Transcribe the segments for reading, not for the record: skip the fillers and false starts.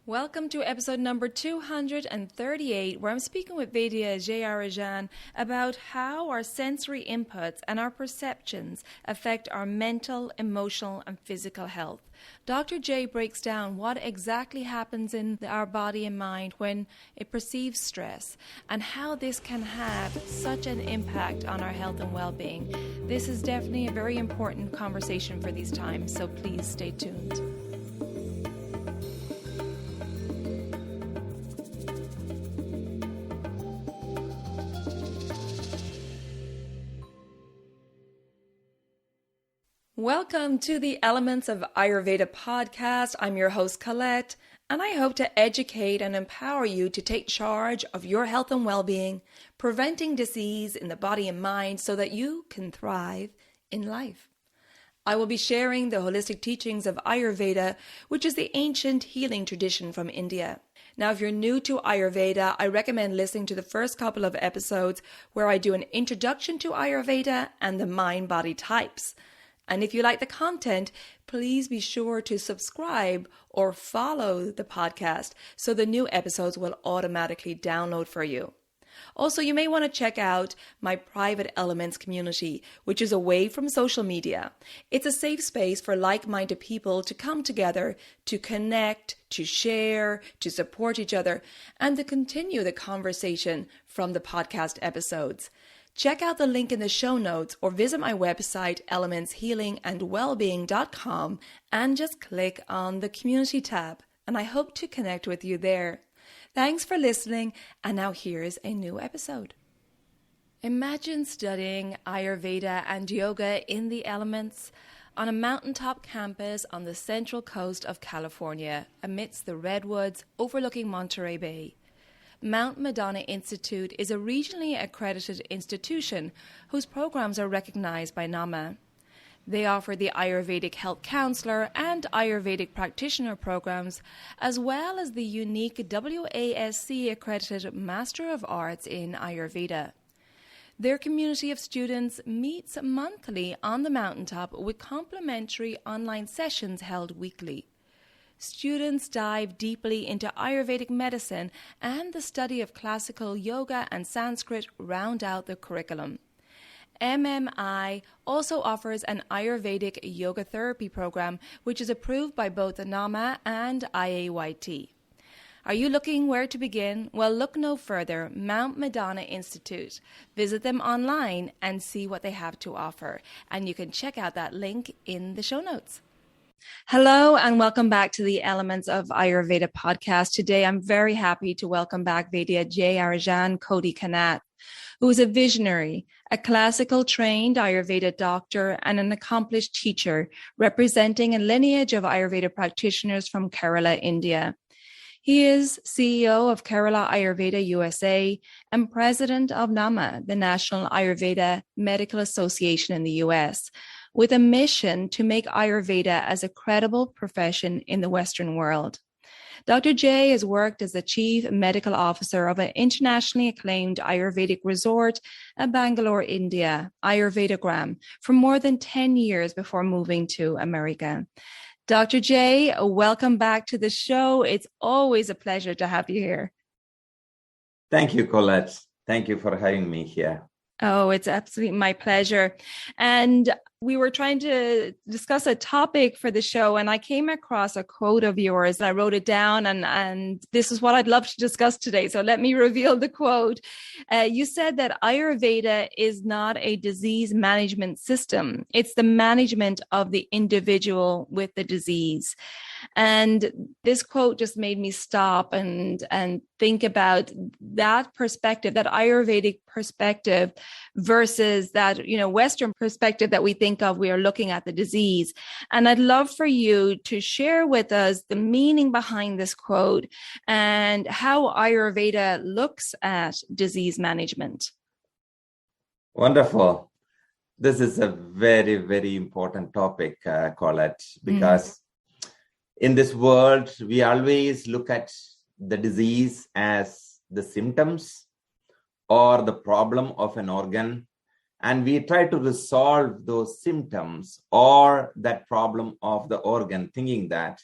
Welcome to episode number 238, where I'm speaking with Vaidya Jayarajan about how our sensory inputs and our perceptions affect our mental, emotional, and physical health. Dr. J breaks down what exactly happens in our body and mind when it perceives stress and how this can have such an impact on our health and well-being. This is definitely a very important conversation for these times, so please stay tuned. Welcome to the Elements of Ayurveda podcast. I'm your host, Colette, and I hope to educate and empower you to take charge of your health and well-being, preventing disease in the body and mind so that you can thrive in life. I will be sharing the holistic teachings of Ayurveda, which is the ancient healing tradition from India. Now, if you're new to Ayurveda, I recommend listening to the first couple of episodes where I do an introduction to Ayurveda and the mind-body types. And if you like the content, please be sure to subscribe or follow the podcast so the new episodes will automatically download for you. Also, you may want to check out my private Elements community, which is away from social media. It's a safe space for like-minded people to come together, to connect, to share, to support each other, and to continue the conversation from the podcast episodes. Check out the link in the show notes or visit my website, elementshealingandwellbeing.com, and just click on the community tab. And I hope to connect with you there. Thanks for listening. And now here's a new episode. Imagine studying Ayurveda and yoga in the elements on a mountaintop campus on the central coast of California, amidst the redwoods overlooking Monterey Bay. Mount Madonna Institute is a regionally accredited institution whose programs are recognized by NAMA. They offer the Ayurvedic Health Counselor and Ayurvedic Practitioner programs, as well as the unique WASC accredited Master of Arts in Ayurveda. Their community of students meets monthly on the mountaintop with complimentary online sessions held weekly. Students dive deeply into Ayurvedic medicine, and the study of classical yoga and Sanskrit round out the curriculum. MMI also offers an Ayurvedic yoga therapy program, which is approved by both the NAMA and IAYT. Are you looking where to begin? Well, look no further. Mount Madonna Institute. Visit them online and see what they have to offer. And you can check out that link in the show notes. Hello and welcome back to the Elements of Ayurveda podcast. Today, I'm very happy to welcome back Vaidya Jayarajan Kodikannath, who is a visionary, a classical trained Ayurveda doctor, and an accomplished teacher representing a lineage of Ayurveda practitioners from Kerala, India. He is CEO of Kerala Ayurveda USA and president of NAMA, the National Ayurveda Medical Association in the US, with a mission to make Ayurveda as a credible profession in the Western world. Dr. J has worked as the Chief Medical Officer of an internationally acclaimed Ayurvedic resort at Bangalore, India, Ayurvedagram, for more than 10 years before moving to America. Dr. J, welcome back to the show. It's always a pleasure to have you here. Thank you, Colette. Thank you for having me here. Oh, it's absolutely my pleasure. And we were trying to discuss a topic for the show, and I came across a quote of yours, and I wrote it down, and this is what I'd love to discuss today. So let me reveal the quote. You said that Ayurveda is not a disease management system. It's the management of the individual with the disease. And this quote just made me stop and think about that perspective, that Ayurvedic perspective versus that, Western perspective that we think of, we are looking at the disease. And I'd love for you to share with us the meaning behind this quote and how Ayurveda looks at disease management. Wonderful. This is a very, very important topic, Colette, because in this world, we always look at the disease as the symptoms or the problem of an organ, and we try to resolve those symptoms or that problem of the organ, thinking that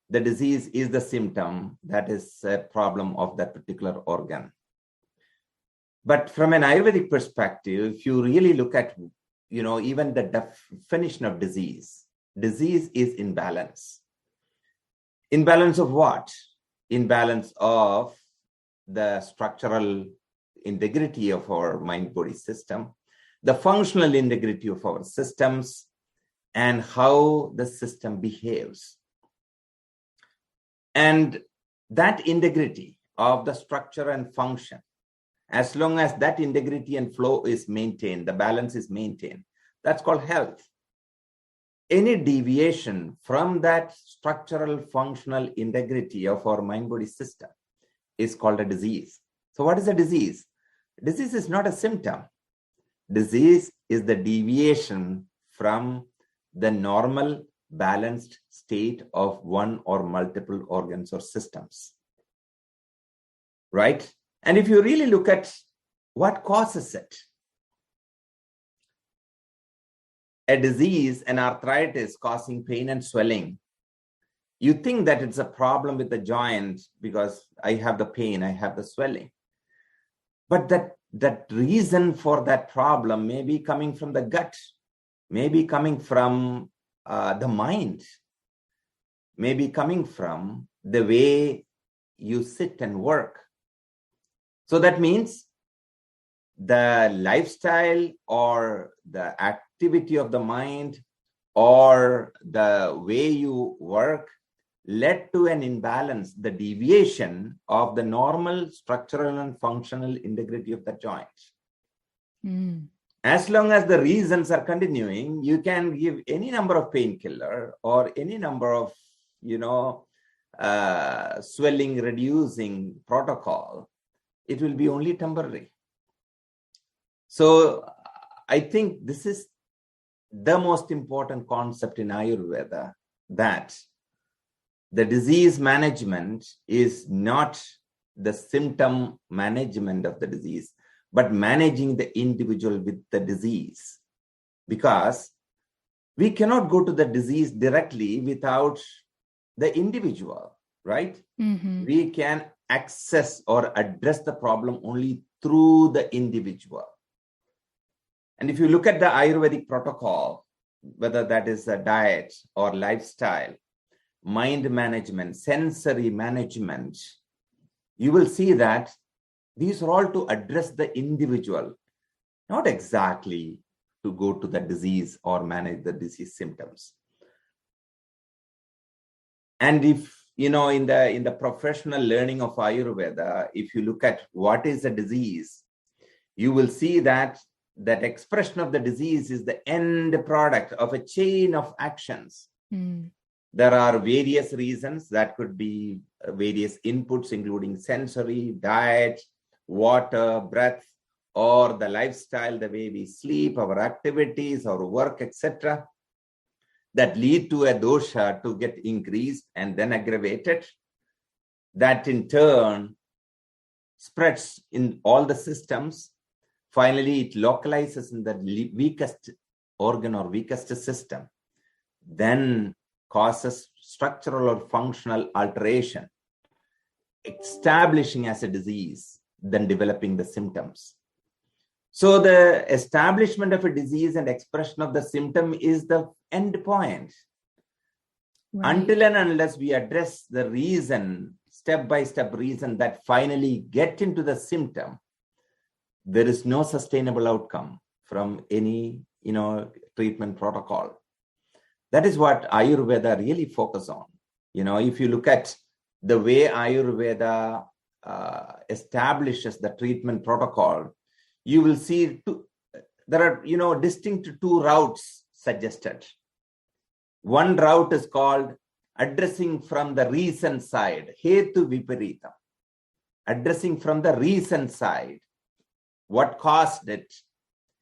the disease is the symptom that is a problem of that particular organ. But from an Ayurvedic perspective, if you really look at, even the definition of disease is imbalance. Imbalance of what? Imbalance of the structural integrity of our mind-body system, the functional integrity of our systems, and how the system behaves. And that integrity of the structure and function, as long as that integrity and flow is maintained, the balance is maintained, that's called health. Any deviation from that structural functional integrity of our mind-body system is called a disease. So what is a disease? Disease is not a symptom. Disease is the deviation from the normal balanced state of one or multiple organs or systems. Right? And if you really look at what causes it, a disease, an arthritis causing pain and swelling, you think that it's a problem with the joint because I have the pain, I have the swelling. But that reason for that problem may be coming from the gut, may be coming from the mind, may be coming from the way you sit and work. So that means the lifestyle or the activity of the mind or the way you work led to an imbalance, the deviation of the normal structural and functional integrity of the joint. As long as the reasons are continuing, you can give any number of painkiller or any number of, swelling reducing protocol. It will be only temporary. So I think this is the most important concept in Ayurveda, that the disease management is not the symptom management of the disease, but managing the individual with the disease. Because we cannot go to the disease directly without the individual, right? Mm-hmm. We can access or address the problem only through the individual. And if you look at the Ayurvedic protocol, whether that is a diet or lifestyle, mind management, sensory management, you will see that these are all to address the individual, not exactly to go to the disease or manage the disease symptoms. And if, in the professional learning of Ayurveda, if you look at what is a disease, you will see that expression of the disease is the end product of a chain of actions. There are various reasons that could be various inputs, including sensory, diet, water, breath, or the lifestyle, the way we sleep, our activities, our work, etc., that lead to a dosha to get increased and then aggravated. That in turn spreads in all the systems. Finally, it localizes in the weakest organ or weakest system, then causes structural or functional alteration, establishing as a disease, then developing the symptoms. So the establishment of a disease and expression of the symptom is the end point. Right. Until and unless we address the reason, step-by-step reason that finally get into the symptom, there is no sustainable outcome from any, treatment protocol. That is what Ayurveda really focuses on. If you look at the way Ayurveda establishes the treatment protocol, you will see there are, distinct two routes suggested. One route is called addressing from the reason side, hetu viparita. Addressing from the reason side, what caused it,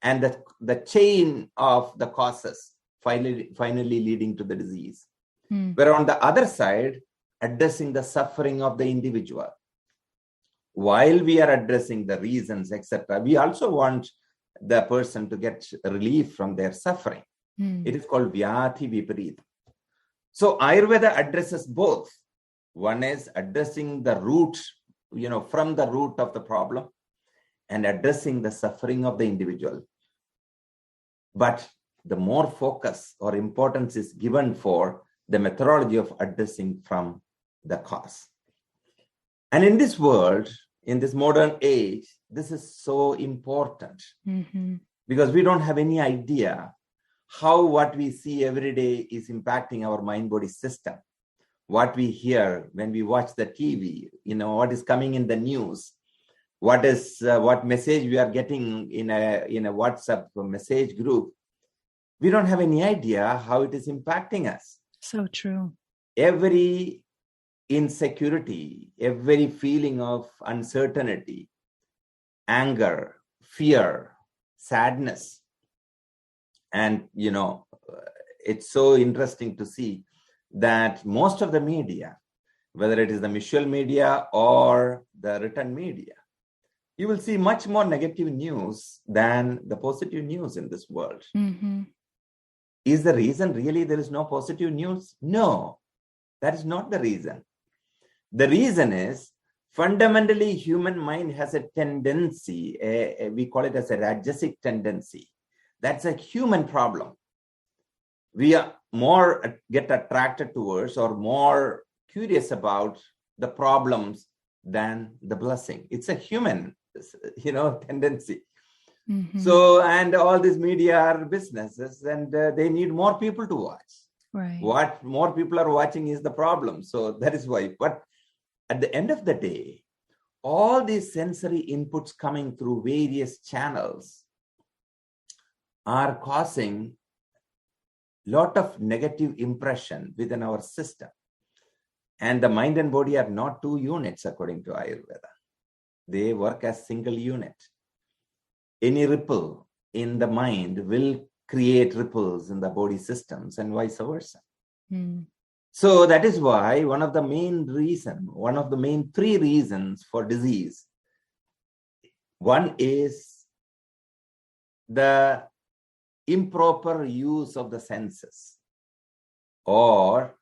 and the chain of the causes finally leading to the disease. Where on the other side, addressing the suffering of the individual. While we are addressing the reasons, etc., we also want the person to get relief from their suffering. It is called vyati viparita. So Ayurveda addresses both. One is addressing the root, from the root of the problem and addressing the suffering of the individual. But the more focus or importance is given for the methodology of addressing from the cause. And in this world, in this modern age, this is so important because we don't have any idea how what we see every day is impacting our mind-body system. What we hear when we watch the TV, what is coming in the news, what message we are getting in a WhatsApp message group. We don't have any idea how it is impacting us. So true. Every insecurity, every feeling of uncertainty, anger, fear, sadness. And, it's so interesting to see that most of the media, whether it is the visual media or the written media, you will see much more negative news than the positive news in this world. Is the reason really there is no positive news? No, that is not the reason. The reason is fundamentally human mind has a tendency, we call it as a rajasic tendency. That's a human problem. We are more get attracted towards or more curious about the problems than the blessing. It's a human, tendency. So, and all these media are businesses and they need more people to watch. Right. What more people are watching is the problem. So that is why. But at the end of the day, all these sensory inputs coming through various channels are causing a lot of negative impression within our system. And the mind and body are not two units according to Ayurveda. They work as single unit. Any ripple in the mind will create ripples in the body systems and vice versa. So that is why one of the main three reasons for disease. One is the improper use of the senses or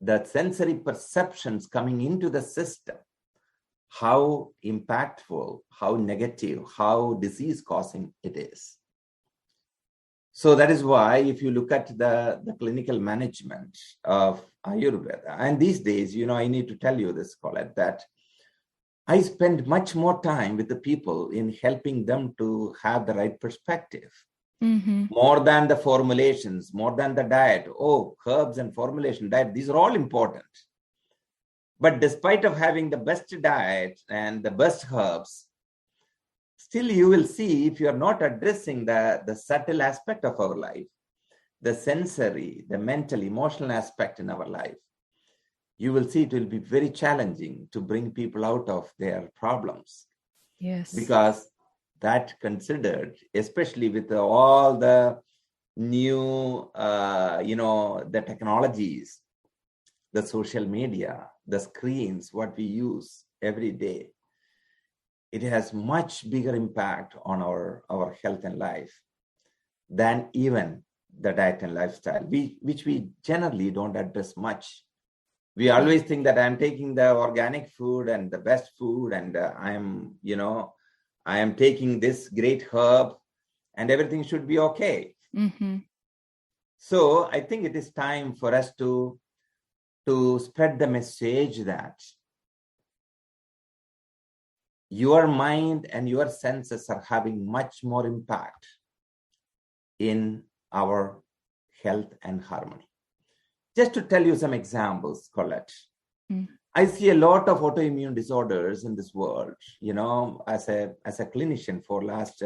the sensory perceptions coming into the system. How impactful, how negative, how disease-causing it is. So that is why if you look at the clinical management of Ayurveda, and these days, I need to tell you this, Colette, that I spend much more time with the people in helping them to have the right perspective. More than the formulations, more than the diet. Herbs and formulation diet, these are all important. But despite of having the best diet and the best herbs, still you will see if you are not addressing the subtle aspect of our life, the sensory, the mental, emotional aspect in our life, you will see it will be very challenging to bring people out of their problems. Yes. Because that considered, especially with all the new, the technologies, the social media, the screens, what we use every day, it has much bigger impact on our health and life than even the diet and lifestyle, which we generally don't address much. We always think that I'm taking the organic food and the best food and I am taking this great herb and everything should be okay. So I think it is time for us to spread the message that your mind and your senses are having much more impact in our health and harmony. Just to tell you some examples, Colette, I see a lot of autoimmune disorders in this world, as a clinician for last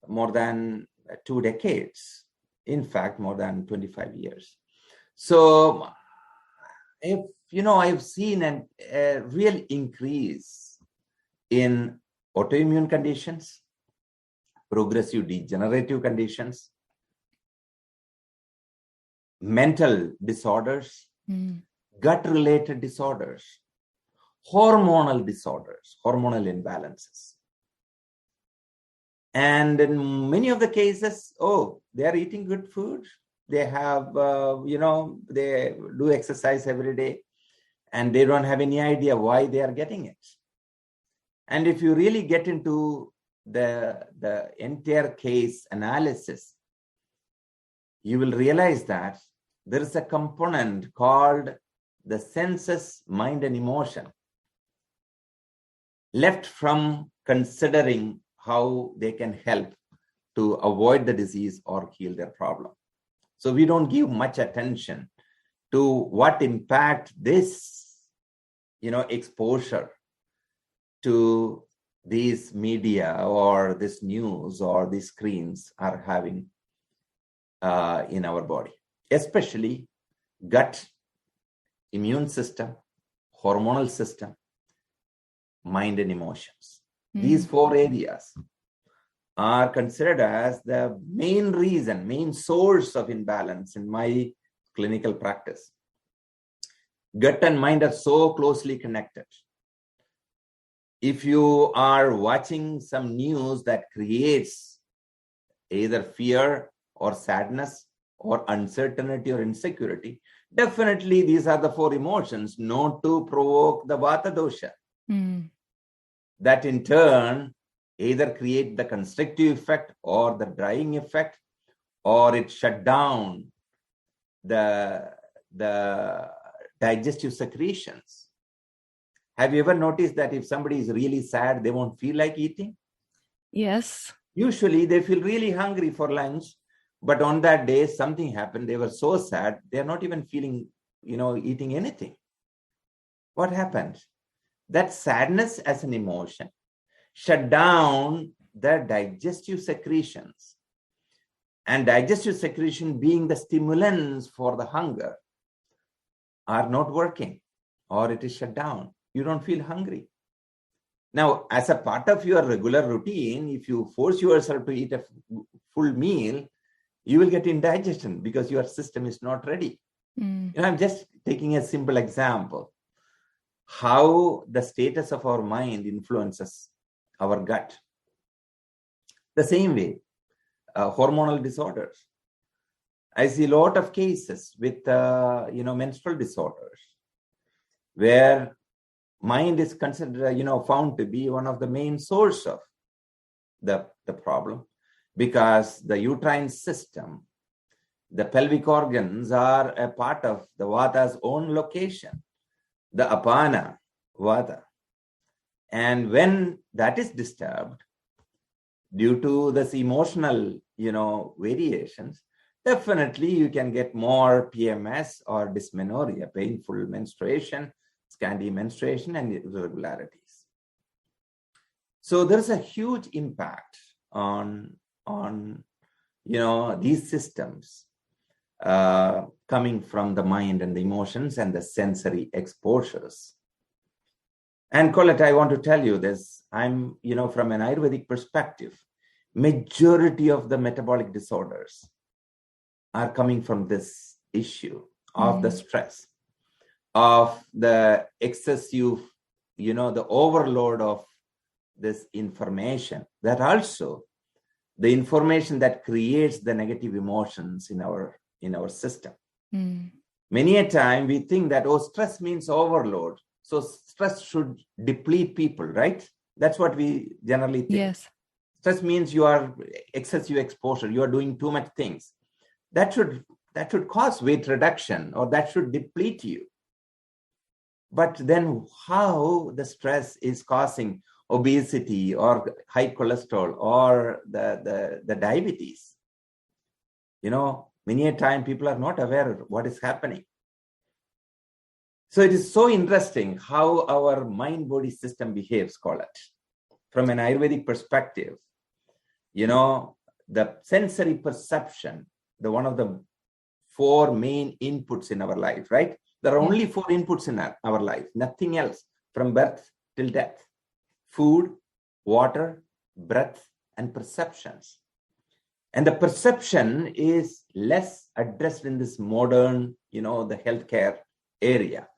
more than 2 decades, in fact, more than 25 years. So, I've seen a real increase in autoimmune conditions, progressive degenerative conditions, mental disorders, gut-related disorders, hormonal disorders, hormonal imbalances. And in many of the cases, they are eating good food. they have, they do exercise every day, and they don't have any idea why they are getting it. And if you really get into the entire case analysis, you will realize that there is a component called the senses, mind, and emotion, left from considering how they can help to avoid the disease or heal their problem. So we don't give much attention to what impact this, exposure to these media or this news or these screens are having in our body, especially gut, immune system, hormonal system, mind, and emotions. These 4 areas are considered as the main source of imbalance in my clinical practice. Gut and mind are so closely connected. If you are watching some news that creates either fear or sadness or uncertainty or insecurity, definitely these are the 4 emotions known to provoke the Vata dosha. That in turn either create the constrictive effect or the drying effect, or it shut down the digestive secretions. Have you ever noticed that if somebody is really sad, they won't feel like eating? Yes. Usually they feel really hungry for lunch, but on that day something happened. They were so sad, they're not even feeling, eating anything. What happened? That sadness as an emotion shut down the digestive secretions. And digestive secretion, being the stimulants for the hunger, are not working, or it is shut down. You don't feel hungry. Now, as a part of your regular routine, if you force yourself to eat a full meal, you will get indigestion because your system is not ready. I'm just taking a simple example. How the status of our mind influences our gut. The same way, hormonal disorders. I see a lot of cases with, menstrual disorders where mind is considered, found to be one of the main source of the problem, because the uterine system, the pelvic organs are a part of the Vata's own location, the Apana Vata. And when that is disturbed due to this emotional, variations, definitely you can get more PMS or dysmenorrhea, painful menstruation, scanty menstruation, and irregularities. So there's a huge impact on these systems coming from the mind and the emotions and the sensory exposures. And Colette, I want to tell you this. I'm, from an Ayurvedic perspective, majority of the metabolic disorders are coming from this issue of the stress, of the excessive, the overload of this information, that also the information that creates the negative emotions in our system. Many a time we think that, stress means overload. So stress should deplete people, right? That's what we generally think. Yes. Stress means you are excessive exposure. You are doing too much things. That should cause weight reduction, or that should deplete you. But then how the stress is causing obesity or high cholesterol or the diabetes? Many a time people are not aware of what is happening. So it is so interesting how our mind-body system behaves, call it. From an Ayurvedic perspective, the sensory perception, one of the 4 main inputs in our life, right? There are only 4 inputs in our life, nothing else from birth till death: food, water, breath, and perceptions. And the perception is less addressed in this modern, the healthcare area.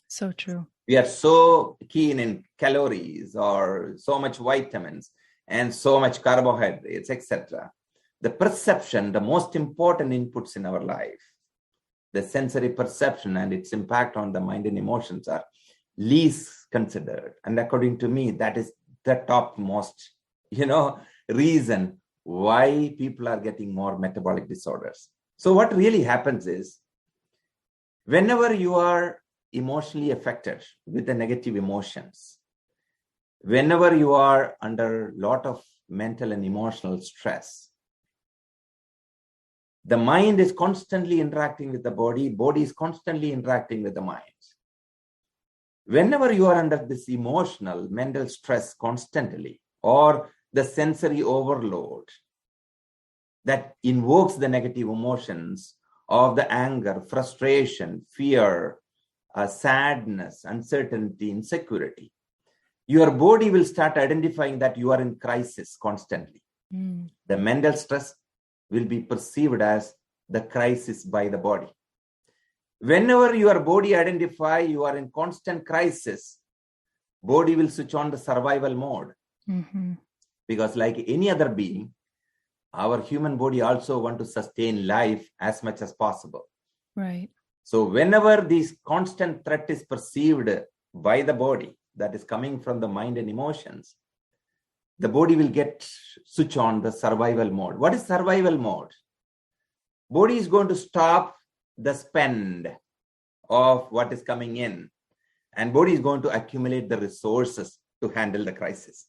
So true. We are so keen in calories or so much vitamins and so much carbohydrates, etc., the perception, the most important inputs in our life, the sensory perception and its impact on the mind and emotions are least considered. And according to me, that is the topmost, reason why people are getting more metabolic disorders. So what really happens is, whenever you are emotionally affected with the negative emotions, whenever you are under a lot of mental and emotional stress, the mind is constantly interacting with the body is constantly interacting with the mind. Whenever you are under this emotional, mental stress constantly, or the sensory overload that invokes the negative emotions of the anger, frustration, fear, sadness, uncertainty, insecurity, your body will start identifying that you are in crisis constantly. The mental stress will be perceived as the crisis by the body. Whenever your body identifies you are in constant crisis, body will switch on the survival mode. Because like any other being, our human body also want to sustain life as much as possible. Right. So whenever this constant threat is perceived by the body that is coming from the mind and emotions, the body will switch on the survival mode. What is survival mode? Body is going to stop the spend of what is coming in, and body is going to accumulate the resources to handle the crisis.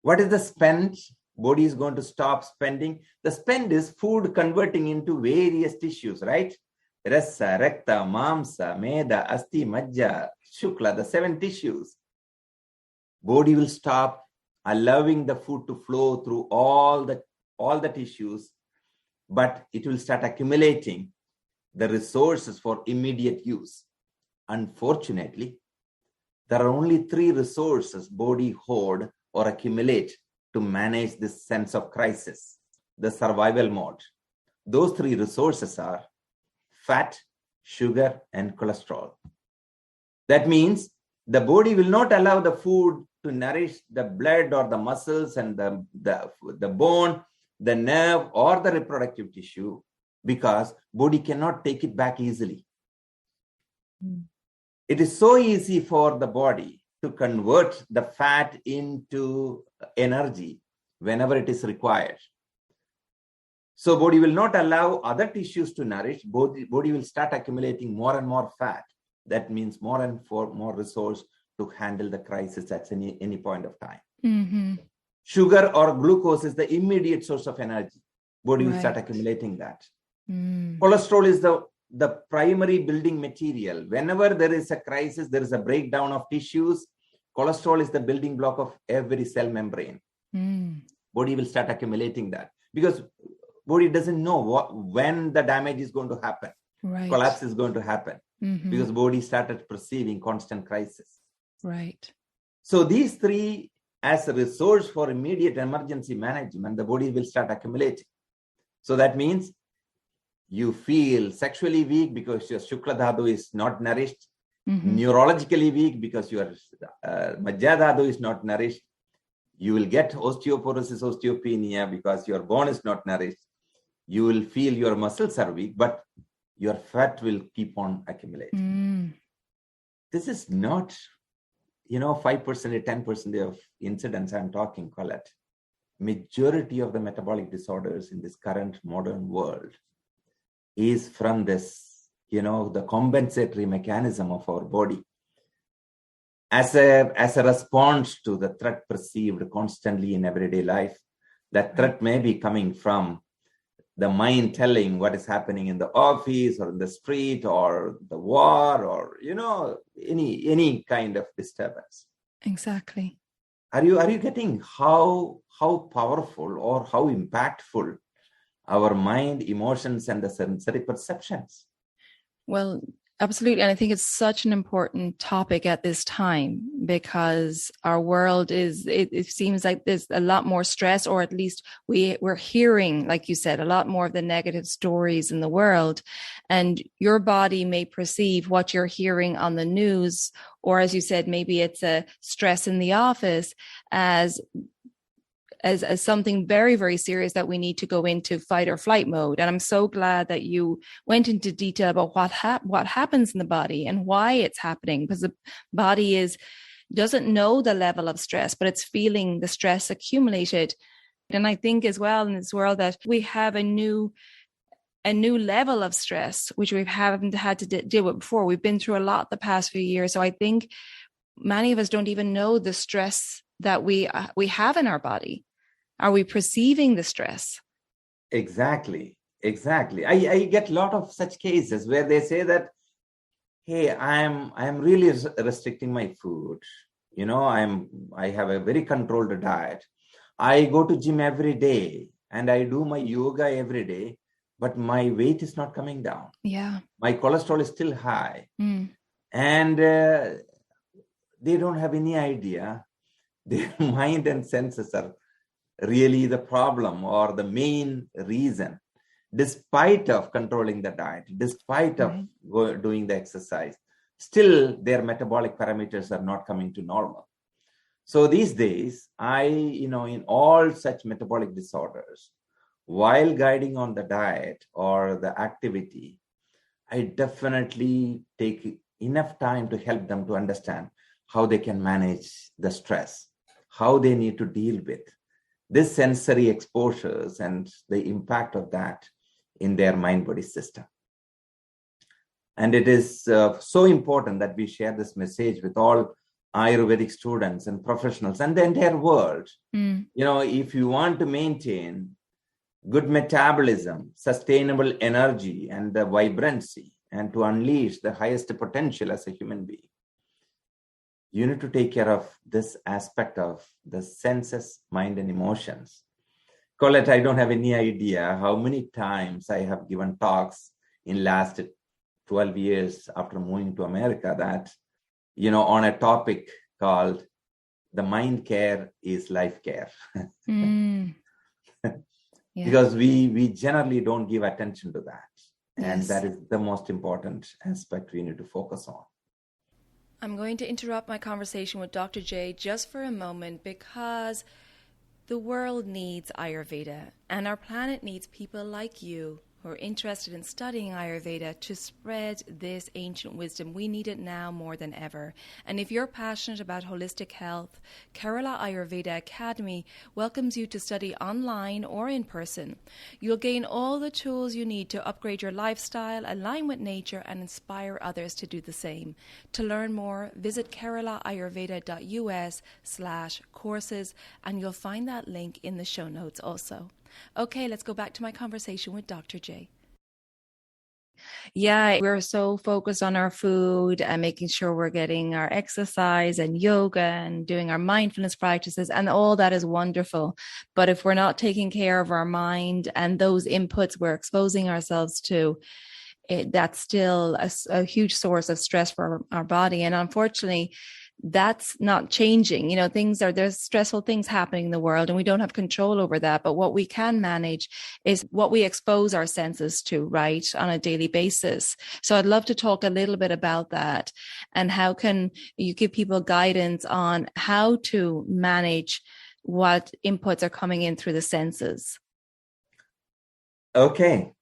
What is the spend? Body is going to stop spending. The spend is food converting into various tissues, right? Rasa, Rakta, Mamsa, Meda, Asti, Majja, Shukla, the 7 tissues. Body will stop allowing the food to flow through all the tissues, but it will start accumulating the resources for immediate use. Unfortunately, there are only 3 resources body hoard or accumulate to manage this sense of crisis, the survival mode. Those 3 resources are fat, sugar, and cholesterol. That means the body will not allow the food to nourish the blood or the muscles and the bone, the nerve, or the reproductive tissue, because body cannot take it back easily. It is so easy for the body to convert the fat into energy whenever it is required. So body will not allow other tissues to nourish. Body will start accumulating more and more fat. That means more and more resource to handle the crisis at any point of time. Sugar or glucose is the immediate source of energy. Body will start accumulating that. Cholesterol is the primary building material. Whenever there is a crisis, there is a breakdown of tissues. Cholesterol is the building block of every cell membrane. Body will start accumulating that because body doesn't know when the damage is going to happen. Collapse is going to happen because body started perceiving constant crisis. Right. So these 3, as a resource for immediate emergency management, the body will start accumulating. So that means you feel sexually weak because your Shukla Dhatu is not nourished, neurologically weak because your Majja Dhatu is not nourished. You will get osteoporosis, osteopenia because your bone is not nourished. You will feel your muscles are weak, but your fat will keep on accumulating. This is not, 5% or 10% of incidents I'm talking, Colette. Majority of the metabolic disorders in this current modern world is from this, the compensatory mechanism of our body. As a response to the threat perceived constantly in everyday life, that threat may be coming from the mind telling what is happening in the office or in the street or the war or, any kind of disturbance. Exactly. Are you getting how powerful or how impactful our mind, emotions, and the sensory perceptions? Well, absolutely. And I think it's such an important topic at this time because our world it seems like there's a lot more stress, or at least we're hearing, like you said, a lot more of the negative stories in the world. And your body may perceive what you're hearing on the news, or as you said, maybe it's a stress in the office, as as something very, very serious that we need to go into fight or flight mode. And I'm so glad that you went into detail about what happens in the body and why it's happening, because the body doesn't know the level of stress, but it's feeling the stress accumulated. And I think as well in this world that we have a new level of stress, which we haven't had to deal with before. We've been through a lot the past few years. So I think many of us don't even know the stress that we have in our body. Are we perceiving the stress? Exactly. I get a lot of such cases where they say that, hey, I'm really restricting my food. I have a very controlled diet. I go to gym every day and I do my yoga every day, but my weight is not coming down. Yeah. My cholesterol is still high. And they don't have any idea. Their mind and senses are really the problem or the main reason, despite of controlling the diet, despite of doing the exercise, still their metabolic parameters are not coming to normal. So these days, in all such metabolic disorders, while guiding on the diet or the activity, I definitely take enough time to help them to understand how they can manage the stress, how they need to deal with this sensory exposures and the impact of that in their mind-body system. And it is so important that we share this message with all Ayurvedic students and professionals and the entire world. If you want to maintain good metabolism, sustainable energy, and the vibrancy, and to unleash the highest potential as a human being, you need to take care of this aspect of the senses, mind, and emotions. Colette, I don't have any idea how many times I have given talks in last 12 years after moving to America that, on a topic called the mind care is life care. Because we generally don't give attention to that. And that is the most important aspect we need to focus on. I'm going to interrupt my conversation with Dr. J just for a moment because the world needs Ayurveda and our planet needs people like you who are interested in studying Ayurveda to spread this ancient wisdom. We need it now more than ever. And if you're passionate about holistic health, Kerala Ayurveda Academy welcomes you to study online or in person. You'll gain all the tools you need to upgrade your lifestyle, align with nature, and inspire others to do the same. To learn more, visit keralaayurveda.us/courses, and you'll find that link in the show notes also. Okay, let's go back to my conversation with Dr. J. Yeah, we're so focused on our food and making sure we're getting our exercise and yoga and doing our mindfulness practices, and all that is wonderful. But if we're not taking care of our mind and those inputs we're exposing ourselves to, that's still a huge source of stress for our body. And unfortunately, that's not changing. There's stressful things happening in the world and we don't have control over that. But what we can manage is what we expose our senses to, right, on a daily basis. So I'd love to talk a little bit about that and how can you give people guidance on how to manage what inputs are coming in through the senses. Okay.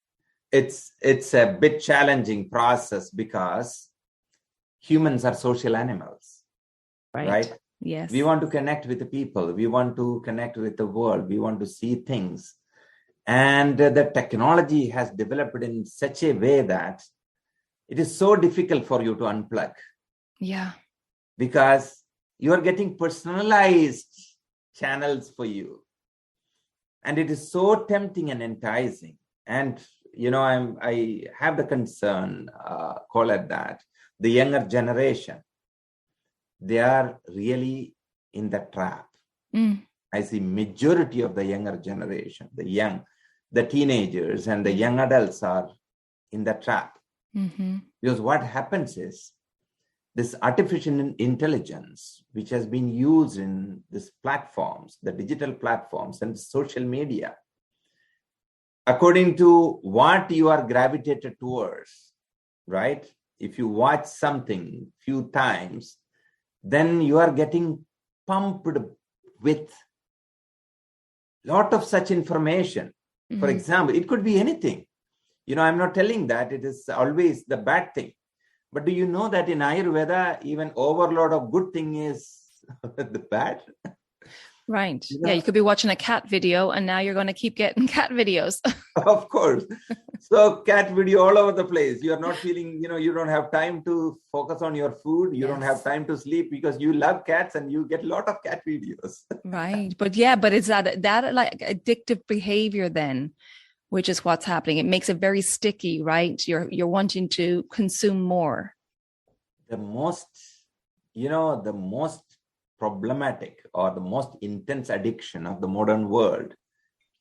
It's a bit challenging process because humans are social animals. Right? Yes. We want to connect with the people. We want to connect with the world. We want to see things. And the technology has developed in such a way that it is so difficult for you to unplug. Yeah. Because you are getting personalized channels for you. And it is so tempting and enticing. And, I have the concern, call it that, the younger generation, they are really in the trap. I see majority of the younger generation, the teenagers and the young adults are in the trap. Because what happens is this artificial intelligence, which has been used in these platforms, the digital platforms and social media, according to what you are gravitated towards, right? If you watch something few times, then you are getting pumped with lot of such information. For example, it could be anything. I'm not telling that it is always the bad thing. But do you know that in Ayurveda, even overload of good thing is the bad? Right. Yeah, you could be watching a cat video and now you're going to keep getting cat videos. Of course. So cat video all over the place. You are not feeling, you don't have time to focus on your food. You don't have time to sleep because you love cats and you get a lot of cat videos. Right. But it's that like addictive behavior then, which is what's happening. It makes it very sticky, right? You're wanting to consume more. The most problematic or the most intense addiction of the modern world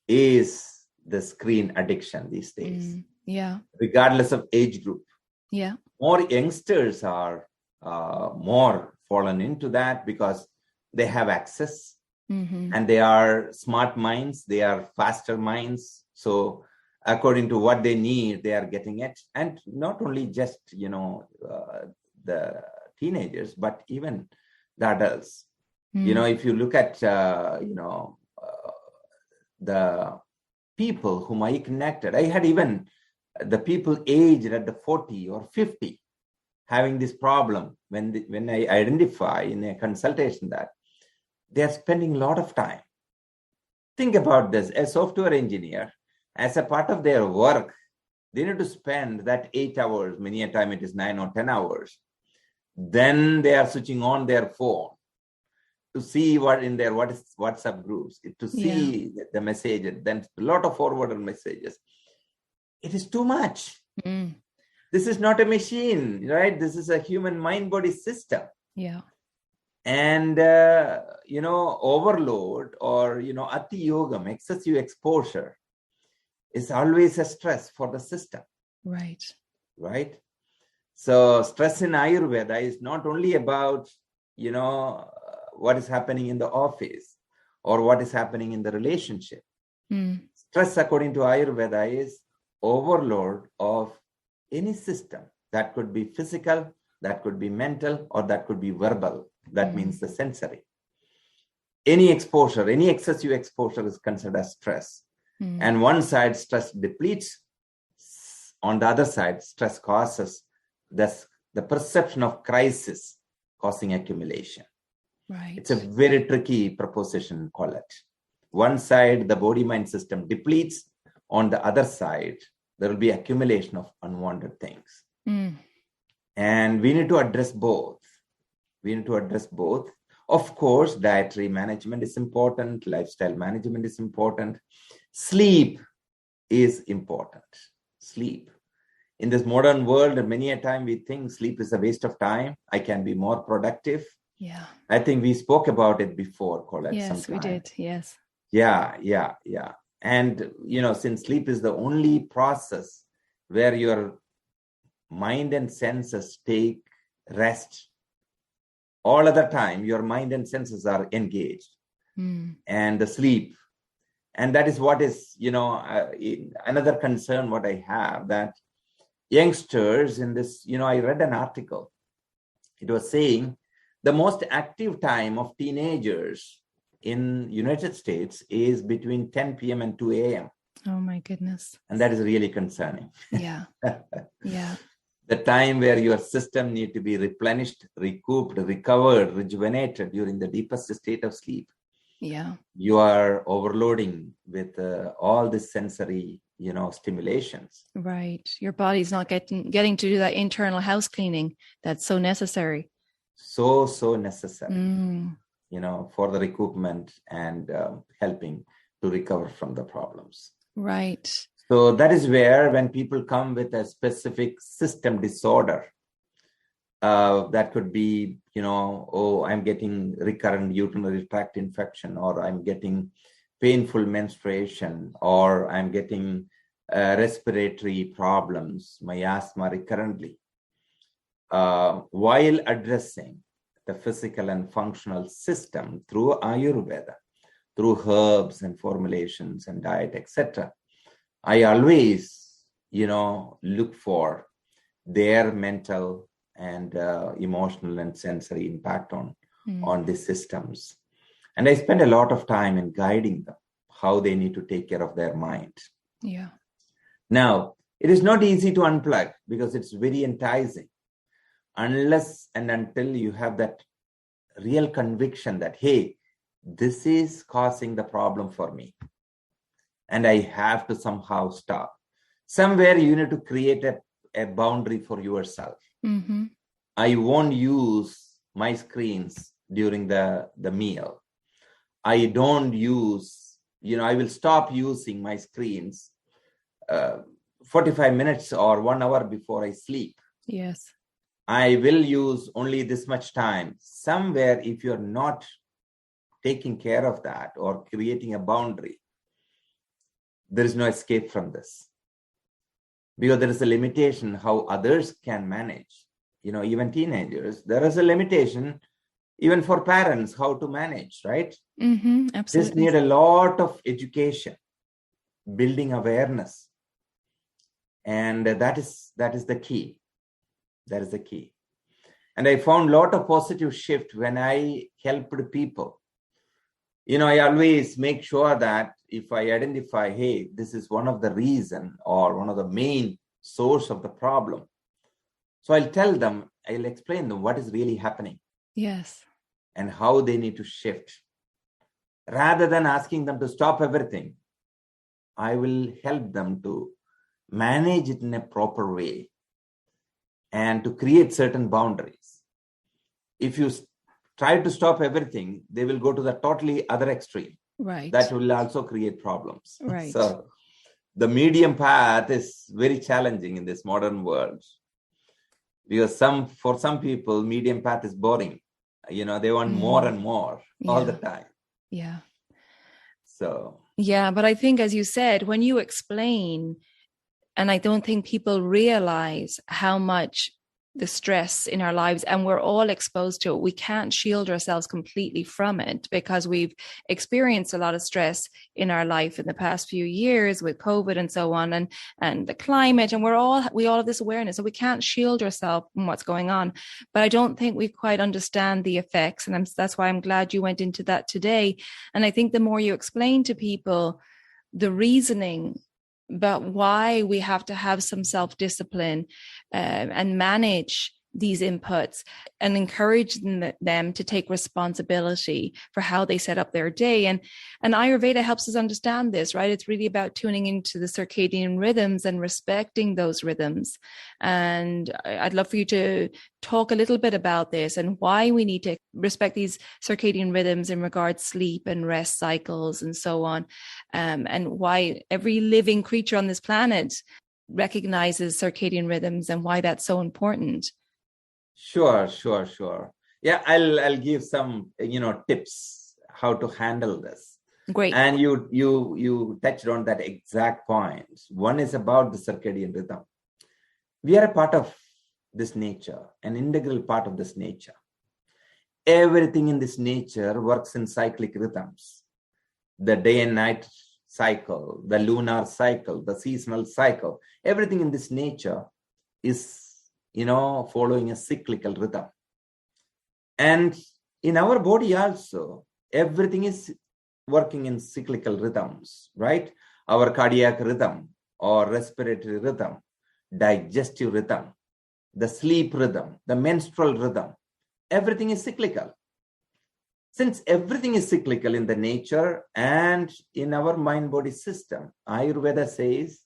is the screen addiction these days. Yeah. Regardless of age group. Yeah. More youngsters are more fallen into that because they have access and they are smart minds. They are faster minds. So according to what they need, they are getting it. And not only just, the teenagers, but even the adults. If you look at, the people whom I connected, I had even the people aged at the 40 or 50 having this problem when I identify in a consultation that they are spending a lot of time. Think about this. A software engineer, as a part of their work, they need to spend that 8 hours, many a time it is 9 or 10 hours. Then they are switching on their phone to see what in their WhatsApp groups, to see the message, then a lot of forwarded messages. It is too much. This is not a machine, right? This is a human mind-body system. Yeah. And, overload or, ati yogam, excessive exposure is always a stress for the system. Right. Right? So stress in Ayurveda is not only about, what is happening in the office or what is happening in the relationship. Stress, according to Ayurveda, is overload of any system. That could be physical, that could be mental, or that could be verbal. That means the sensory. Any exposure, any excessive exposure is considered as stress. And one side, stress depletes. On the other side, stress causes the perception of crisis causing accumulation. Right. It's a very tricky proposition, call it. One side, the body-mind system depletes. On the other side, there will be accumulation of unwanted things. And we need to address both. Of course, dietary management is important. Lifestyle management is important. Sleep is important. Sleep. In this modern world, many a time we think sleep is a waste of time. I can be more productive. Yeah. I think we spoke about it before, Colette. Yes, we did. Yes. Yeah. And, since sleep is the only process where your mind and senses take rest, all other time, your mind and senses are engaged and the sleep. And that is what is, another concern what I have, that youngsters in this, I read an article. It was saying the most active time of teenagers in United States is between 10 p.m. and 2 a.m. Oh my goodness. And that is really concerning. Yeah. Yeah. The time where your system need to be replenished, recouped, recovered, rejuvenated during the deepest state of sleep. Yeah. You are overloading with all the sensory, stimulations. Right. Your body's not getting to do that internal house cleaning that's so necessary. So necessary, for the recoupment and helping to recover from the problems. Right. So that is where when people come with a specific system disorder, that could be, I'm getting recurrent urinary tract infection, or I'm getting painful menstruation, or I'm getting respiratory problems, my asthma recurrently. While addressing the physical and functional system through Ayurveda, through herbs and formulations and diet, etc., I always, look for their mental and emotional and sensory impact on these systems. And I spend a lot of time in guiding them. how they need to take care of their mind. Yeah. Now, it is not easy to unplug because it's very enticing unless and until you have that real conviction that, hey, this is causing the problem for me and I have to somehow stop. Somewhere you need to create a boundary for yourself. Mm-hmm. I won't use my screens during the meal. I don't use, I will stop using my screens 45 minutes or 1 hour before I sleep. Yes. I will use only this much time. Somewhere, if you're not taking care of that or creating a boundary, there is no escape from this. Because there is a limitation how others can manage. Even teenagers, there is a limitation even for parents how to manage, right? Mm-hmm. Absolutely. Just need a lot of education, building awareness. And that is the key. That is the key. And I found a lot of positive shift when I helped people. I always make sure that if I identify, hey, this is one of the reason or one of the main source of the problem. So I'll explain them what is really happening. Yes. And how they need to shift. Rather than asking them to stop everything, I will help them to manage it in a proper way and to create certain boundaries. If you try to stop everything, they will go to the totally other extreme. Right. That will also create problems. Right. So the medium path is very challenging in this modern world. Because for some people, medium path is boring. They want more and more all the time. Yeah. So. Yeah, but I think, as you said, when you explain, and I don't think people realize how much the stress in our lives, and we're all exposed to it. We can't shield ourselves completely from it because we've experienced a lot of stress in our life in the past few years with COVID and so on, and the climate, and we all have this awareness, so we can't shield ourselves from what's going on. But I don't think we quite understand the effects, and that's why I'm glad you went into that today. And I think the more you explain to people the reasoning but why we have to have some self-discipline and manage these inputs and encourage them to take responsibility for how they set up their day. And Ayurveda helps us understand this, right? It's really about tuning into the circadian rhythms and respecting those rhythms. And I'd love for you to talk a little bit about this and why we need to respect these circadian rhythms in regards to sleep and rest cycles and so on. And why every living creature on this planet recognizes circadian rhythms and why that's so important. Sure. Yeah, I'll give some, tips how to handle this. Great. And you touched on that exact point. One is about the circadian rhythm. We are a part of this nature, an integral part of this nature. Everything in this nature works in cyclic rhythms. The day and night cycle, the lunar cycle, the seasonal cycle, everything in this nature is following a cyclical rhythm. And in our body also, everything is working in cyclical rhythms, right? Our cardiac rhythm or respiratory rhythm, digestive rhythm, the sleep rhythm, the menstrual rhythm, everything is cyclical. Since everything is cyclical in the nature and in our mind-body system, Ayurveda says,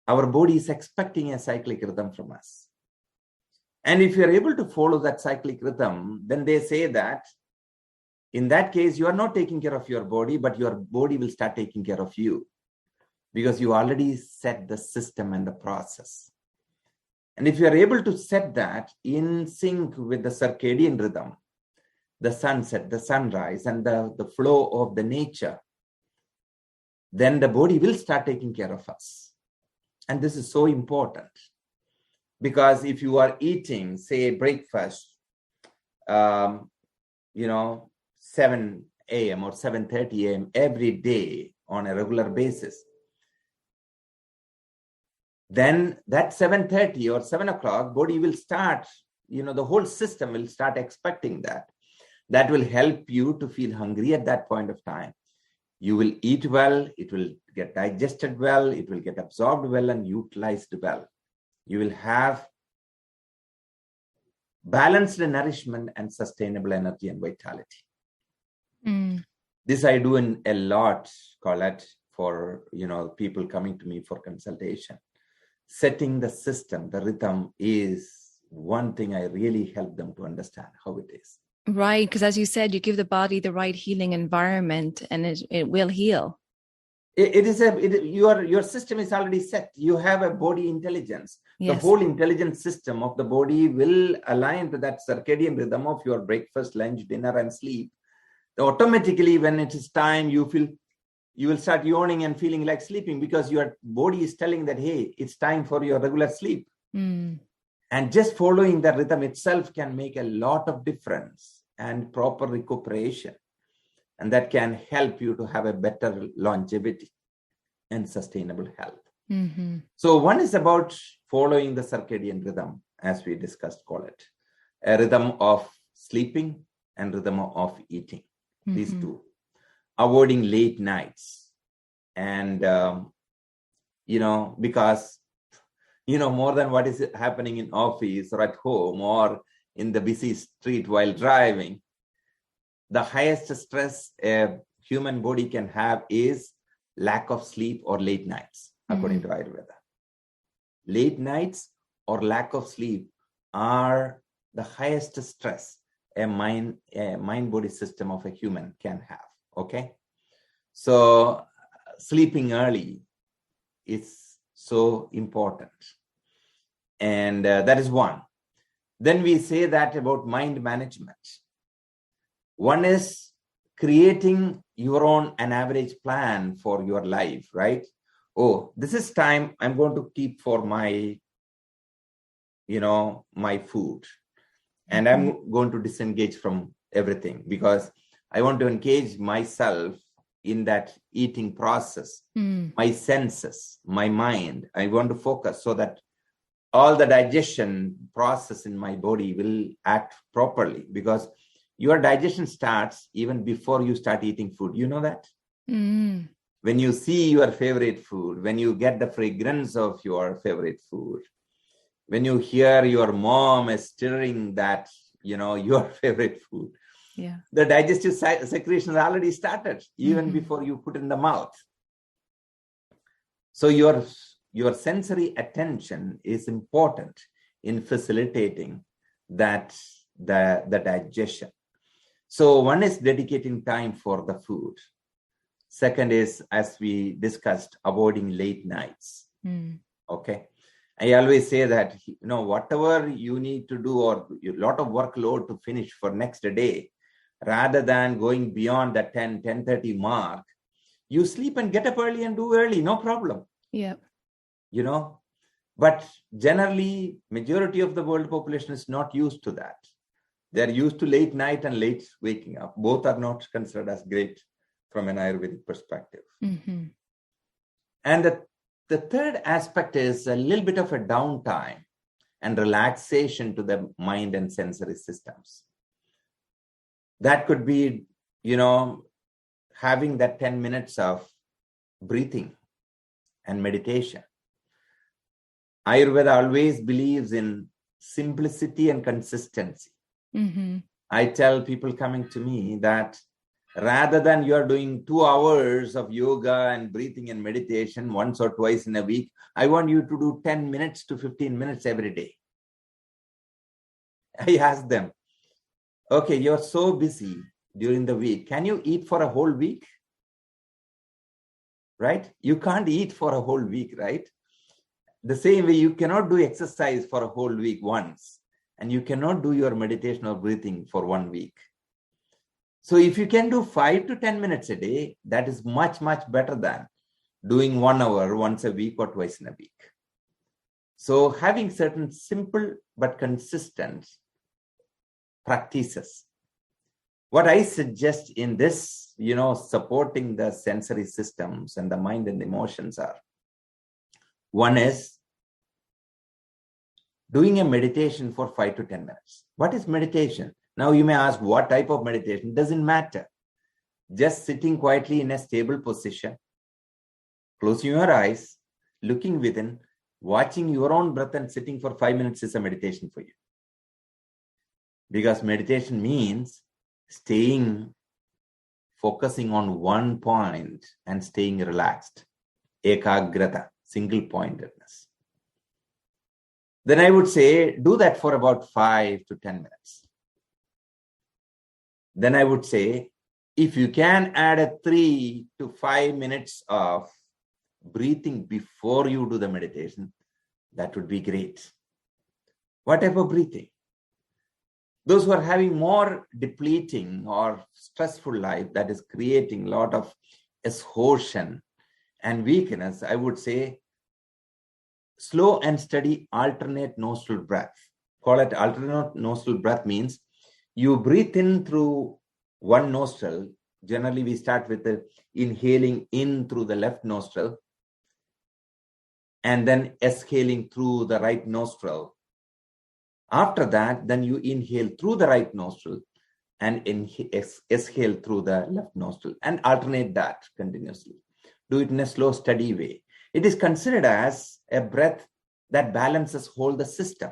our body is expecting a cyclic rhythm from us. And if you're able to follow that cyclic rhythm, then they say that in that case, you are not taking care of your body, but your body will start taking care of you because you already set the system and the process. And if you are able to set that in sync with the circadian rhythm, the sunset, the sunrise, and the flow of the nature, then the body will start taking care of us. And this is so important because if you are eating, say, breakfast, 7 a.m. or 7:30 a.m. every day on a regular basis, then that 7:30 or 7 o'clock, body will start, the whole system will start expecting that. That will help you to feel hungry at that point of time. You will eat well, it will get digested well, it will get absorbed well and utilized well. You will have balanced nourishment and sustainable energy and vitality. This I do in a lot, Colette, for people coming to me for consultation. Setting the system, the rhythm is one thing I really help them to understand how it is. Right, because as you said, you give the body the right healing environment and it will heal. Your system is already set. You have a body intelligence. Yes. The whole intelligence system of the body will align to that circadian rhythm of your breakfast, lunch, dinner, and sleep. Automatically, when it is time, you will start yawning and feeling like sleeping because your body is telling that, hey, it's time for your regular sleep. And just following the rhythm itself can make a lot of difference and proper recuperation. And that can help you to have a better longevity and sustainable health. So one is about following the circadian rhythm, as we discussed, call it a rhythm of sleeping and rhythm of eating. These two. Avoiding late nights. And, because more than what is happening in office or at home or in the busy street while driving, the highest stress a human body can have is lack of sleep or late nights, according to Ayurveda. Late nights or lack of sleep are the highest stress a mind-body system of a human can have. Okay? So sleeping early is so important. And that is one. Then we say that about mind management. One is creating your own an average plan for your life, right? Oh, this is time I'm going to keep for my, my food. And I'm going to disengage from everything because I want to engage myself in that eating process, my senses, my mind. I want to focus so that all the digestion process in my body will act properly because your digestion starts even before you start eating food. You know that? When you see your favorite food, when you get the fragrance of your favorite food, when you hear your mom is stirring that, your favorite food, the digestive secretion already started even before you put in the mouth. So your sensory attention is important in facilitating that the digestion. So one is dedicating time for the food. Second is, as we discussed, avoiding late nights. Okay. I always say that, whatever you need to do or a lot of workload to finish for next day, rather than going beyond the 10:30 mark, you sleep and get up early and do early, no problem. Yeah. But generally, majority of the world population is not used to that. They're used to late night and late waking up. Both are not considered as great from an Ayurvedic perspective. And the third aspect is a little bit of a downtime and relaxation to the mind and sensory systems. That could be, having that 10 minutes of breathing and meditation. Ayurveda always believes in simplicity and consistency. I tell people coming to me that rather than you're doing 2 hours of yoga and breathing and meditation once or twice in a week, I want you to do 10 minutes to 15 minutes every day. I ask them, okay, you're so busy during the week. Can you eat for a whole week? Right? You can't eat for a whole week, right? The same way you cannot do exercise for a whole week once, and you cannot do your meditation or breathing for 1 week. So if you can do 5 to 10 minutes a day, that is much, much better than doing 1 hour once a week or twice in a week. So having certain simple but consistent practices. What I suggest in this, supporting the sensory systems and the mind and the emotions are, one is doing a meditation for 5 to 10 minutes. What is meditation? Now you may ask, what type of meditation? Doesn't matter. just sitting quietly in a stable position, closing your eyes, looking within, watching your own breath and sitting for 5 minutes is a meditation for you. Because meditation means focusing on one point and staying relaxed. Ekagrata, single pointedness. Then I would say, do that for about 5 to 10 minutes. Then I would say, if you can add a 3 to 5 minutes of breathing before you do the meditation, that would be great. What type of breathing? Those who are having more depleting or stressful life that is creating a lot of exhaustion and weakness, I would say slow and steady alternate nostril breath. Call it alternate nostril breath means you breathe in through one nostril. Generally, we start with the inhaling in through the left nostril and then exhaling through the right nostril. After that, then you inhale through the right nostril and exhale through the left nostril and alternate that continuously. Do it in a slow, steady way. It is considered as a breath that balances whole the system.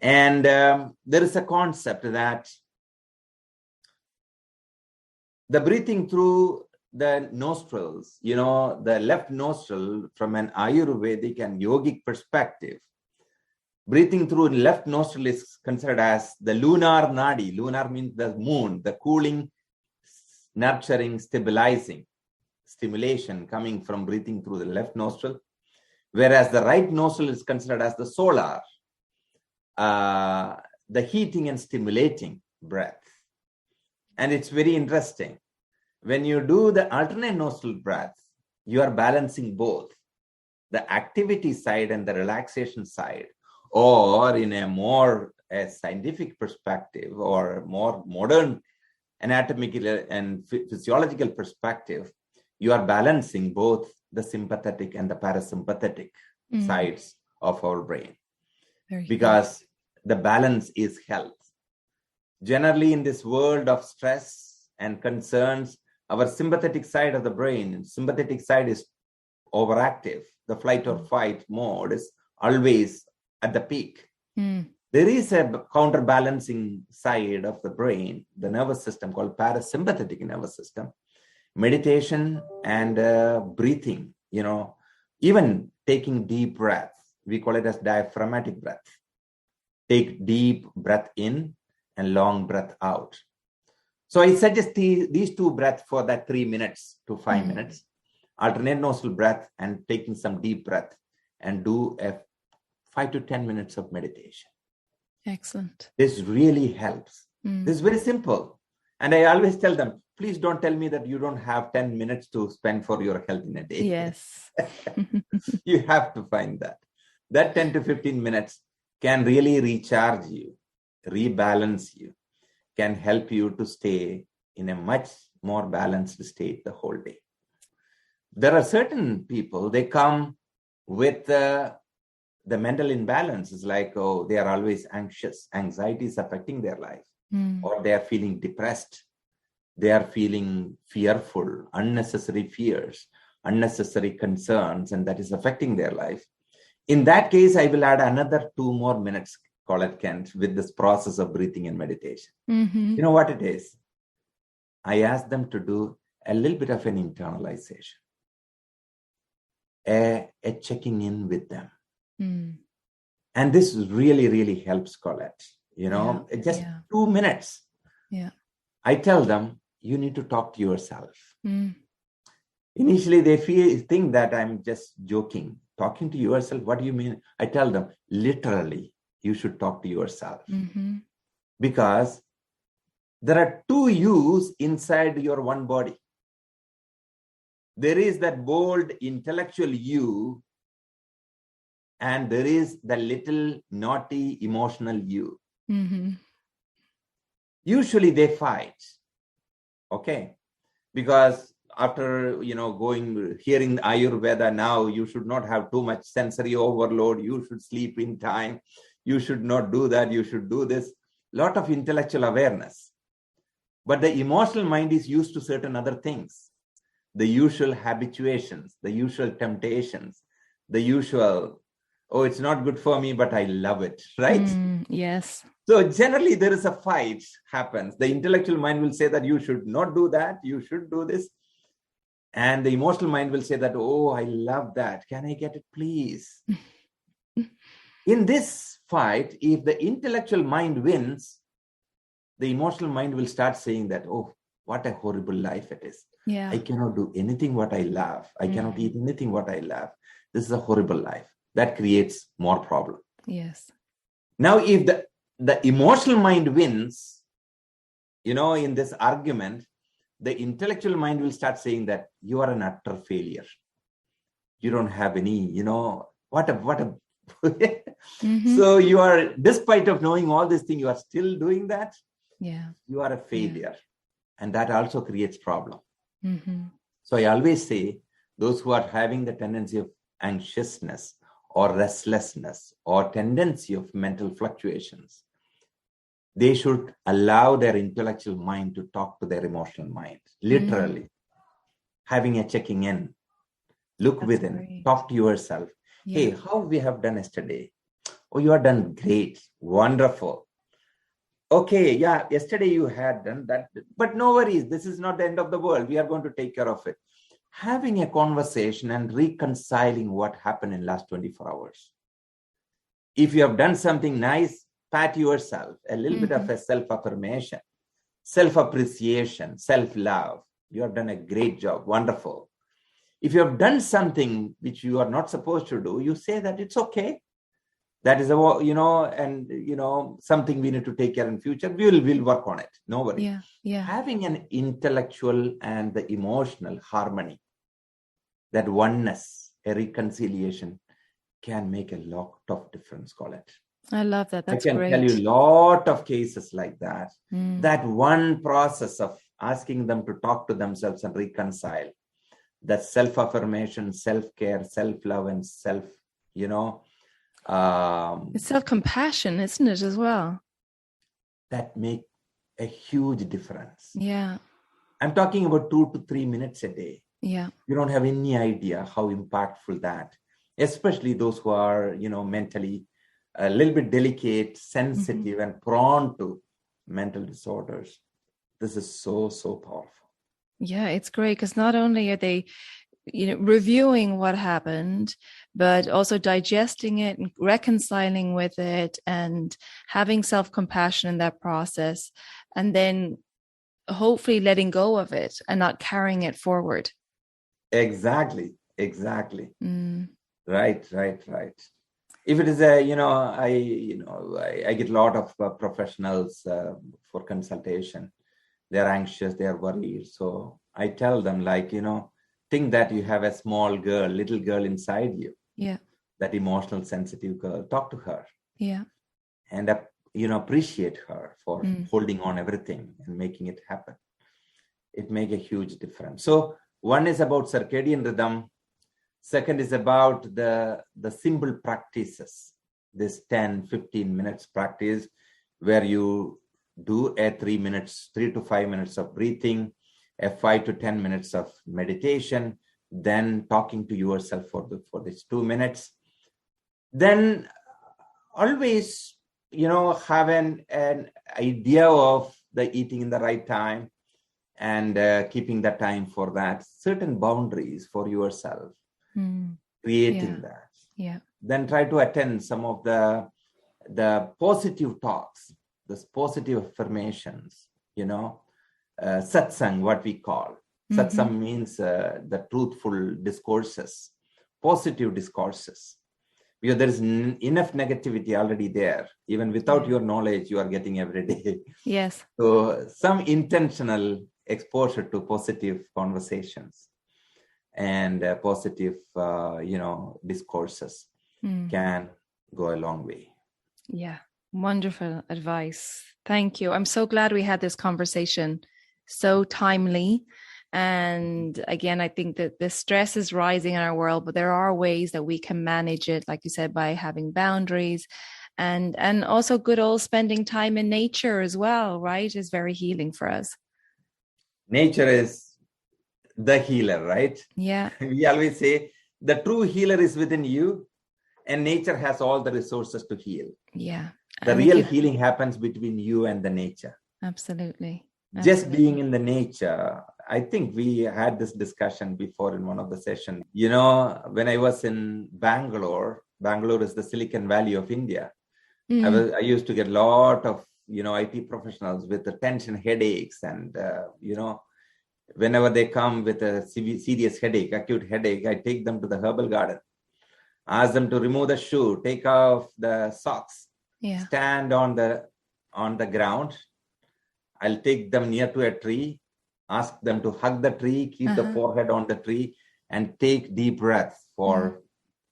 And there is a concept that the breathing through the nostrils, the left nostril from an Ayurvedic and yogic perspective, breathing through left nostril is considered as the lunar nadi. Lunar means the moon, the cooling, nurturing, stabilizing, stimulation coming from breathing through the left nostril. Whereas the right nostril is considered as the solar, the heating and stimulating breath. And it's very interesting. When you do the alternate nostril breath, you are balancing both the activity side and the relaxation side. Or in a more scientific perspective or more modern anatomical and physiological perspective, you are balancing both the sympathetic and the parasympathetic sides of our brain. Because the balance is health. Generally, in this world of stress and concerns, our sympathetic side of the brain, sympathetic side is overactive. The flight or fight mode is always at the peak. There is a counterbalancing side of the brain, the nervous system called parasympathetic nervous system. Meditation and breathing, even taking deep breaths, we call it as diaphragmatic breath. Take deep breath in and long breath out. So I suggest these two breaths for that 3 minutes to 5 minutes, alternate nostril breath and taking some deep breath, and do a 5 to 10 minutes of meditation. Excellent. This really helps. This is very simple. And I always tell them, please don't tell me that you don't have 10 minutes to spend for your health in a day. Yes. You have to find that. That 10 to 15 minutes can really recharge you, rebalance you, can help you to stay in a much more balanced state the whole day. There are certain people, they come with the mental imbalance. It's like, they are always anxious. Anxiety is affecting their life. Or they are feeling depressed. They are feeling fearful, unnecessary fears, unnecessary concerns, and that is affecting their life. In that case, I will add another 2 more minutes, call it Kent, with this process of breathing and meditation. You know what it is? I ask them to do a little bit of an internalization, a checking in with them. And this really, really helps Colette. Just 2 minutes. I tell them, you need to talk to yourself. Initially, they think that I'm just joking. Talking to yourself, what do you mean? I tell them, literally, you should talk to yourself. Because there are 2 yous inside your one body. There is that bold intellectual you, and there is the little naughty emotional you. Usually they fight, okay? Because after, hearing Ayurveda now, you should not have too much sensory overload. You should sleep in time. You should not do that. You should do this. Lot of intellectual awareness. But the emotional mind is used to certain other things, the usual habituations, the usual temptations, the usual, oh, it's not good for me, but I love it, right? Yes. So generally there is a fight happens. The intellectual mind will say that you should not do that, you should do this. And the emotional mind will say that, oh, I love that. Can I get it, please? In this fight, if the intellectual mind wins, the emotional mind will start saying that, oh, what a horrible life it is. Yeah. I cannot do anything what I love. I cannot eat anything what I love. This is a horrible life. That creates more problem. Yes. Now, if the emotional mind wins, in this argument, the intellectual mind will start saying that you are an utter failure. You don't have any, what a So you are, despite of knowing all these things, you are still doing that. Yeah. You are a failure. And that also creates problem. Mm-hmm. So I always say, those who are having the tendency of anxiousness or restlessness or tendency of mental fluctuations, they should allow their intellectual mind to talk to their emotional mind, literally. Having a checking in, look within, great. Talk to yourself. Yeah. Hey, how we have done yesterday? Oh, you are done great, wonderful. Okay, yeah, yesterday you had done that, but no worries. This is not the end of the world. We are going to take care of it. Having a conversation and reconciling what happened in last 24 hours. If you have done something nice, pat yourself, a little bit of a self-affirmation, self-appreciation, self-love. You have done a great job, wonderful. If you have done something which you are not supposed to do, you say that it's okay. That is, something we need to take care in future. We'll work on it. No worry. Yeah, yeah. Having an intellectual and the emotional harmony, that oneness, a reconciliation, can make a lot of difference, call it. I love that. That's great. I can tell you a lot of cases like that. That one process of asking them to talk to themselves and reconcile, that self-affirmation, self-care, self-love, and it's self-compassion, isn't it, as well? That make a huge difference. Yeah. I'm talking about 2 to 3 minutes a day. Yeah. You don't have any idea how impactful that, especially those who are, mentally a little bit delicate, sensitive, and prone to mental disorders. This is so, so powerful. Yeah, it's great because not only are they, reviewing what happened, but also digesting it and reconciling with it and having self-compassion in that process, and then hopefully letting go of it and not carrying it forward. Exactly. Right. If it is I get a lot of professionals for consultation. They're anxious, they're worried. So I tell them, think that you have a small girl, little girl inside you. Yeah. That emotional, sensitive girl. Talk to her. Yeah. And appreciate her for holding on everything and making it happen. It makes a huge difference. So one is about circadian rhythm. Second is about the simple practices. This 10, 15 minutes practice where you do a 3 to 5 minutes of breathing, a 5 to 10 minutes of meditation, then talking to yourself for these 2 minutes. Then always, have an idea of the eating in the right time and keeping the time for that. Certain boundaries for yourself, creating that. Yeah. Then try to attend some of the positive talks, those positive affirmations, satsang, what we call. Satsang means the truthful discourses, positive discourses. Because there is enough negativity already there. Even without your knowledge, you are getting every day. Yes. So some intentional exposure to positive conversations and positive, discourses can go a long way. Yeah. Wonderful advice. Thank you. I'm so glad we had this conversation. So timely. And again, I think that the stress is rising in our world, but there are ways that we can manage it, like you said, by having boundaries and also good old spending time in nature as well, right? Is very healing for us. nature is the healer, right? Yeah. We always say the true healer is within you, and nature has all the resources to heal. Yeah. The real healing happens between you and the nature. Absolutely. Just being in the nature. I think we had this discussion before in one of the sessions. When I was in Bangalore is the Silicon Valley of India. I used to get a lot of, IT professionals with the tension headaches. And, whenever they come with a serious headache, acute headache, I take them to the herbal garden, ask them to remove the shoe, take off the socks, stand on the ground. I'll take them near to a tree, ask them to hug the tree, keep the forehead on the tree, and take deep breaths for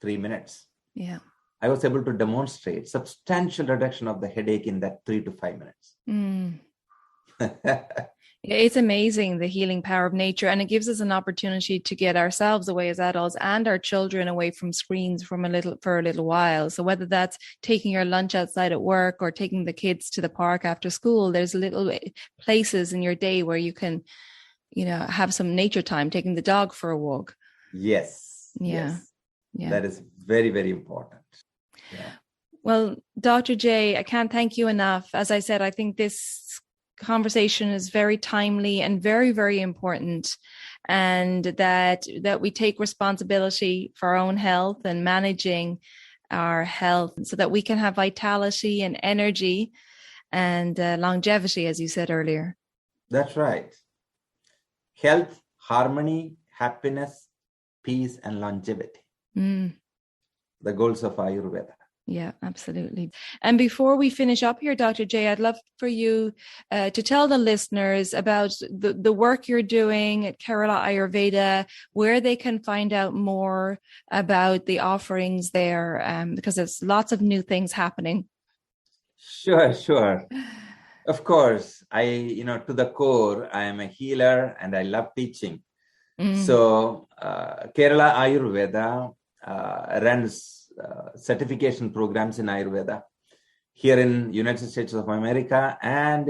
3 minutes. Yeah. I was able to demonstrate substantial reduction of the headache in that 3 to 5 minutes. It's amazing, the healing power of nature, and it gives us an opportunity to get ourselves away as adults and our children away from screens for a little while. So whether that's taking your lunch outside at work or taking the kids to the park after school, there's little places in your day where you can, have some nature time, taking the dog for a walk. Yes. Yeah. That is very, very important. Yeah. Well, Dr. J, I can't thank you enough. As I said, I think this conversation is very timely and very, very important, and that we take responsibility for our own health and managing our health so that we can have vitality and energy and longevity, as you said earlier. That's right. Health, harmony, happiness, peace, and longevity. The goals of Ayurveda. Yeah, absolutely. And before we finish up here, Dr. J, I'd love for you to tell the listeners about the work you're doing at Kerala Ayurveda, where they can find out more about the offerings there, because there's lots of new things happening. Sure. Of course, to the core, I am a healer and I love teaching. So Kerala Ayurveda runs certification programs in Ayurveda here in United States of America and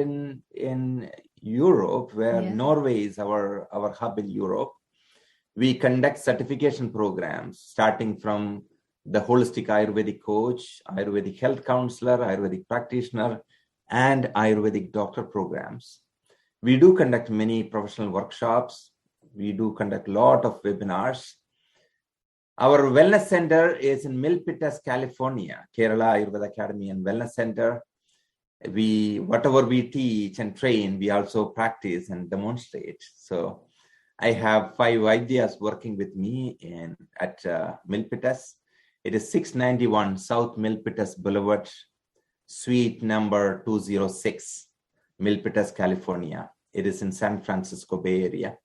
in Europe, where Norway is our hub in Europe. We conduct certification programs starting from the holistic Ayurvedic coach, Ayurvedic health counselor, Ayurvedic practitioner, and Ayurvedic doctor programs. We do conduct many professional workshops. We do conduct a lot of webinars. Our wellness center is in Milpitas, California, Kerala Ayurveda Academy and Wellness Center. Whatever we teach and train, we also practice and demonstrate. So I have 5 Vaidyas working with me at Milpitas. It is 691 South Milpitas Boulevard, suite number 206, Milpitas, California. It is in San Francisco Bay Area,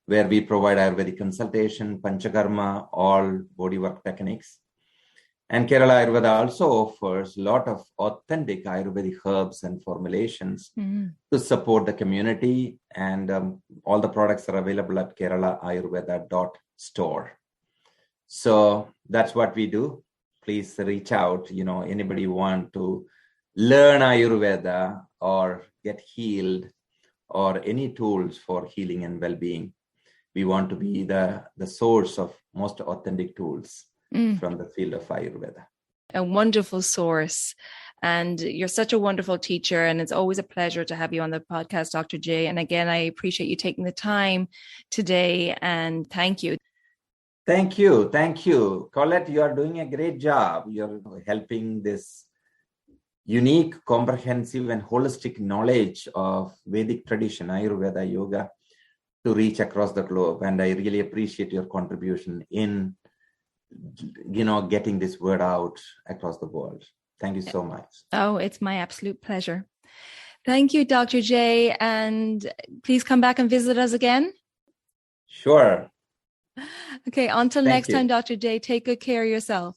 where we provide Ayurvedic consultation, Panchakarma, all bodywork techniques. And Kerala Ayurveda also offers a lot of authentic Ayurvedic herbs and formulations to support the community. And all the products are available at keralaayurveda.store. So that's what we do. Please reach out. Anybody want to learn Ayurveda or get healed or any tools for healing and well-being. We want to be the source of most authentic tools from the field of Ayurveda. A wonderful source. And you're such a wonderful teacher. And it's always a pleasure to have you on the podcast, Dr. J. And again, I appreciate you taking the time today. And thank you. Thank you. Colette, you are doing a great job. You're helping this unique, comprehensive, and holistic knowledge of Vedic tradition, Ayurveda, yoga, to reach across the globe. And I really appreciate your contribution in, getting this word out across the world. Thank you so much. Oh, it's my absolute pleasure. Thank you, Dr. J. And please come back and visit us again. Sure. Okay, until next time, Dr. J, take good care of yourself.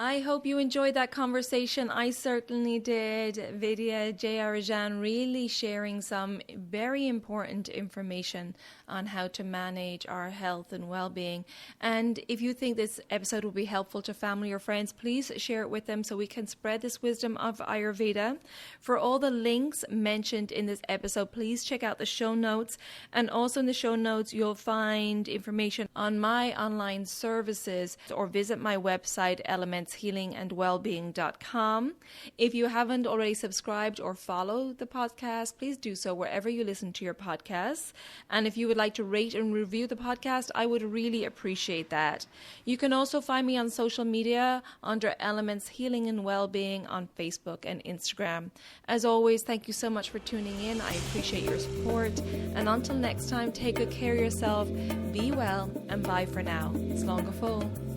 I hope you enjoyed that conversation. I certainly did. Vaidya Jayarajan really sharing some very important information on how to manage our health and well-being. And if you think this episode will be helpful to family or friends, please share it with them so we can spread this wisdom of Ayurveda. For all the links mentioned in this episode, please check out the show notes. And also in the show notes, you'll find information on my online services, or visit my website, elementshealingandwellbeing.com. If you haven't already subscribed or followed the podcast, please do so wherever you listen to your podcasts. And if you would like to rate and review the podcast, I would really appreciate that. You can also find me on social media under Elements Healing and Wellbeing on Facebook and Instagram. As always, thank you so much for tuning in. I appreciate your support. And until next time, take good care of yourself, be well, and bye for now. Slán go fóill.